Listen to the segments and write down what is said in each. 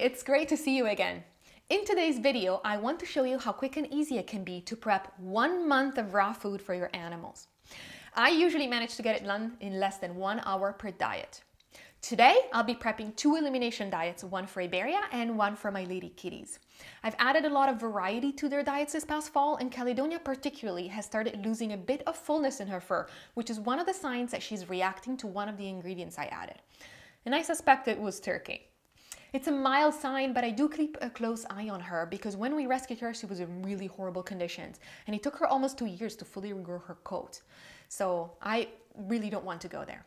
it's great to see you again. In today's video, I want to show you how quick and easy it can be to prep 1 month of raw food for your animals. I usually manage to get it done in less than 1 hour per diet. Today, I'll be prepping 2 elimination diets, one for Iberia and one for my lady kitties. I've added a lot of variety to their diets this past fall, and Caledonia particularly has started losing a bit of fullness in her fur, which is one of the signs that she's reacting to one of the ingredients I added. And I suspect it was turkey. It's a mild sign, but I do keep a close eye on her because when we rescued her, she was in really horrible conditions, and it took her almost 2 years to fully regrow her coat. So I really don't want to go there.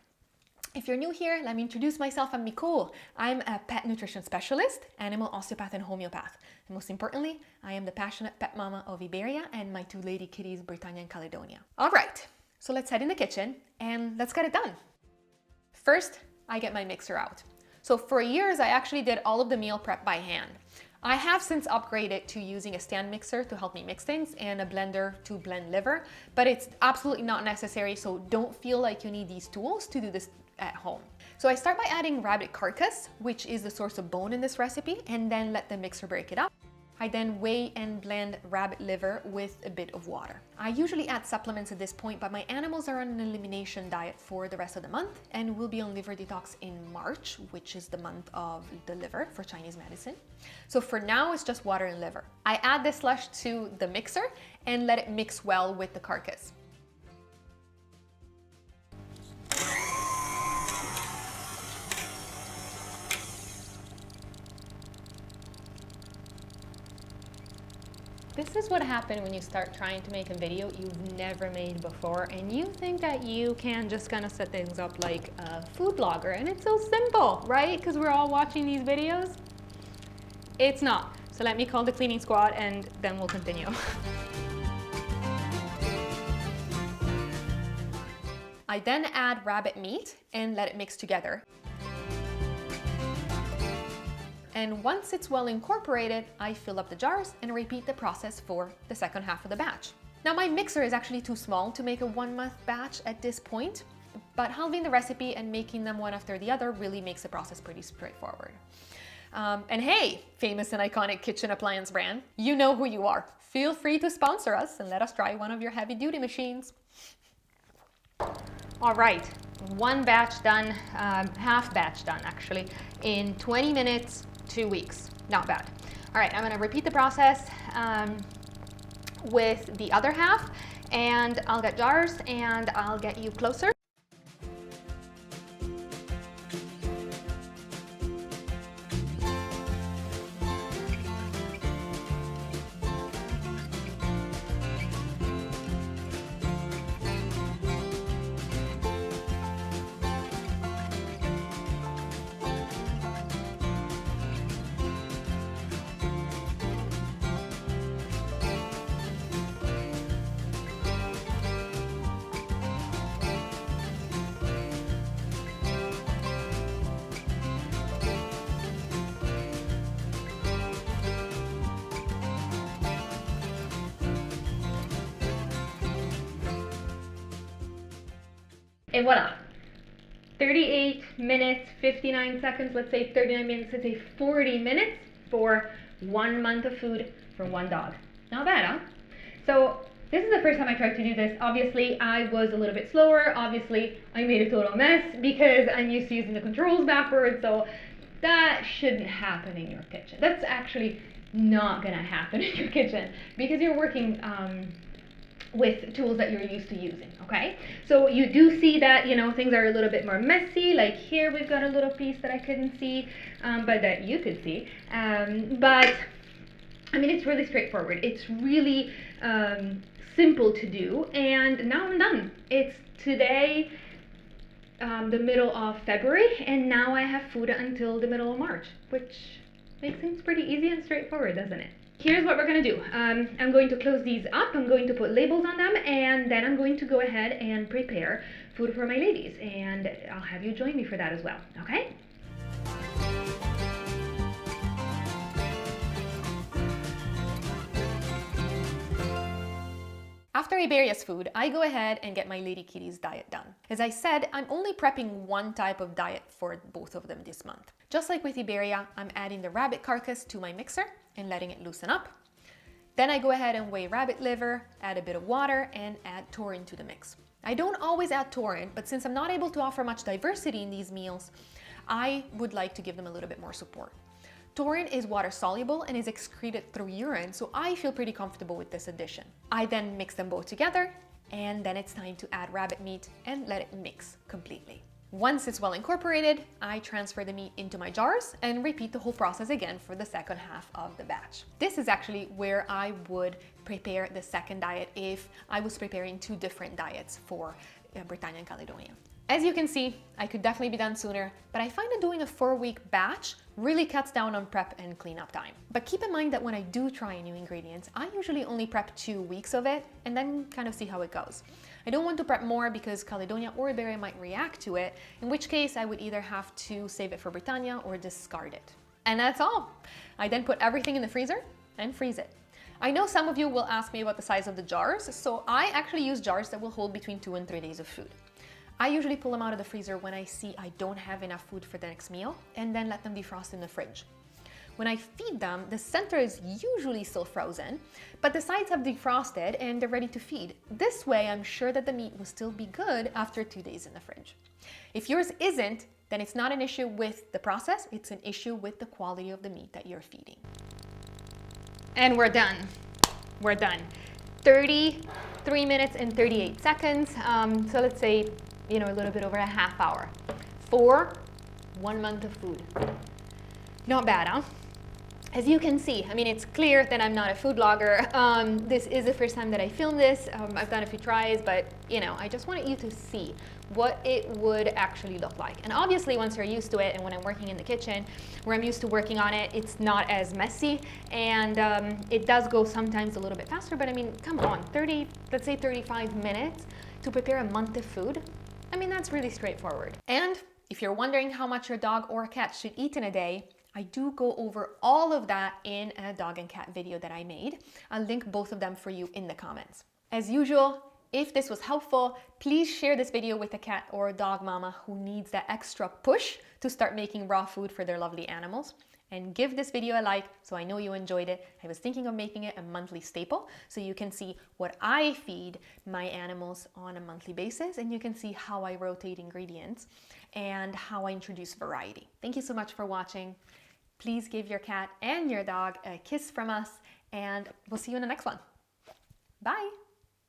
If you're new here, let me introduce myself. I'm Micol. I'm a pet nutrition specialist, animal osteopath, and homeopath. And most importantly, I am the passionate pet mama of Iberia and my 2 lady kitties, Britannia and Caledonia. All right, so let's head in the kitchen and let's get it done. First, I get my mixer out. So for years, I actually did all of the meal prep by hand. I have since upgraded to using a stand mixer to help me mix things and a blender to blend liver, but it's absolutely not necessary, so don't feel like you need these tools to do this at home. So I start by adding rabbit carcass, which is the source of bone in this recipe, and then let the mixer break it up. I then weigh and blend rabbit liver with a bit of water. I usually add supplements at this point, but my animals are on an elimination diet for the rest of the month and will be on liver detox in March, which is the month of the liver for Chinese medicine. So for now, it's just water and liver. I add this slush to the mixer and let it mix well with the carcass. This is what happened when you start trying to make a video you've never made before and you think that you can just kind of set things up like a food blogger, and it's so simple, right? Because we're all watching these videos. It's not. So let me call the cleaning squad and then we'll continue. I then add rabbit meat and let it mix together. And once it's well incorporated, I fill up the jars and repeat the process for the second half of the batch. Now my mixer is actually too small to make a 1 month batch at this point, but halving the recipe and making them one after the other really makes the process pretty straightforward. And hey, famous and iconic kitchen appliance brand, you know who you are. Feel free to sponsor us and let us try one of your heavy duty machines. All right, 1 batch done, half batch done actually, in 20 minutes, 2 weeks, not bad. All right, I'm gonna repeat the process with the other half, and I'll get jars and I'll get you closer. And voila, 38 minutes, 59 seconds, let's say 39 minutes, let's say 40 minutes for 1 month of food for 1 dog. Not bad, huh? So this is the first time I tried to do this. Obviously, I was a little bit slower. Obviously, I made a total mess because I'm used to using the controls backwards, so that shouldn't happen in your kitchen. That's actually not gonna happen in your kitchen because you're working with tools that you're used to using, okay? So you do see that, you know, things are a little bit more messy. Like here we've got a little piece that I couldn't see, but that you could see. But I mean, it's really straightforward. It's really simple to do, and now I'm done. It's today, the middle of February, and now I have food until the middle of March, which makes things pretty easy and straightforward, doesn't it? Here's what we're gonna do. I'm going to close these up, I'm going to put labels on them, and then I'm going to go ahead and prepare food for my ladies, and I'll have you join me for that as well, okay? After After Iberia's food, I go ahead and get my Lady Kitty's diet done. As I said, I'm only prepping one type of diet for both of them this month. Just like with Iberia, I'm adding the rabbit carcass to my mixer and letting it loosen up. Then I go ahead and weigh rabbit liver, add a bit of water, and add taurine to the mix. I don't always add taurine, but since I'm not able to offer much diversity in these meals, I would like to give them a little bit more support. Taurine is water soluble and is excreted through urine, so I feel pretty comfortable with this addition. I then mix them both together, and then it's time to add rabbit meat and let it mix completely. Once it's well incorporated, I transfer the meat into my jars and repeat the whole process again for the second half of the batch. This is actually where I would prepare the second diet if I was preparing two different diets for Britannia and Caledonia. As you can see, I could definitely be done sooner, but I find that doing a 4-week batch really cuts down on prep and cleanup time. But keep in mind that when I do try a new ingredient, I usually only prep 2 weeks of it and then kind of see how it goes. I don't want to prep more because Caledonia or Iberia might react to it, in which case I would either have to save it for Britannia or discard it. And that's all. I then put everything in the freezer and freeze it. I know some of you will ask me about the size of the jars, so I actually use jars that will hold between 2 and 3 days of food. I usually pull them out of the freezer when I see I don't have enough food for the next meal and then let them defrost in the fridge. When I feed them, the center is usually still frozen, but the sides have defrosted and they're ready to feed. This way, I'm sure that the meat will still be good after 2 days in the fridge. If yours isn't, then it's not an issue with the process, it's an issue with the quality of the meat that you're feeding. And we're done. We're done. 33 minutes and 38 seconds. So let's say, a little bit over a half hour for 1 month of food. Not bad, huh? As you can see, it's clear that I'm not a food blogger. This is the first time that I filmed this. I've done a few tries, but I just wanted you to see what it would actually look like. And obviously, once you're used to it, and when I'm working in the kitchen, where I'm used to working on it, it's not as messy, and it does go sometimes a little bit faster, but come on, let's say 35 minutes to prepare a month of food. That's really straightforward. And if you're wondering how much your dog or cat should eat in a day, I do go over all of that in a dog and cat video that I made. I'll link both of them for you in the comments. As usual, if this was helpful, please share this video with a cat or a dog mama who needs that extra push to start making raw food for their lovely animals. And give this video a like so I know you enjoyed it. I was thinking of making it a monthly staple so you can see what I feed my animals on a monthly basis, and you can see how I rotate ingredients and how I introduce variety. Thank you so much for watching. Please give your cat and your dog a kiss from us, and we'll see you in the next one. Bye!